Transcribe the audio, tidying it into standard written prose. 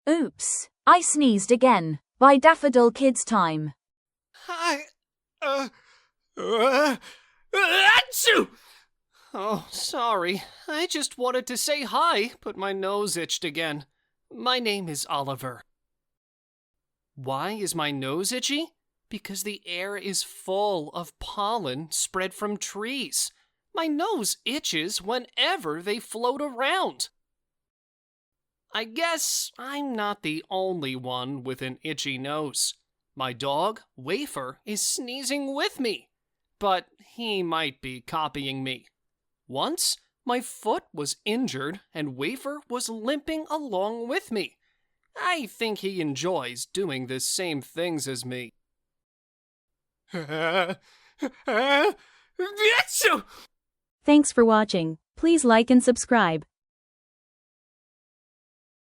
Oops, I sneezed again. By Daffodil Kids Time. Hi. Achoo! Oh, sorry. I just wanted to say hi, but my nose itched again. My name is Oliver. Why is my nose itchy? Because the air is full of pollen spread from trees. My nose itches whenever they float around. I guess I'm not the only one with an itchy nose. My dog, Wafer, is sneezing with me, but he might be copying me. Once, my foot was injured and Wafer was limping along with me. I think he enjoys doing the same things as me. Thanks for watching. Please like and subscribe.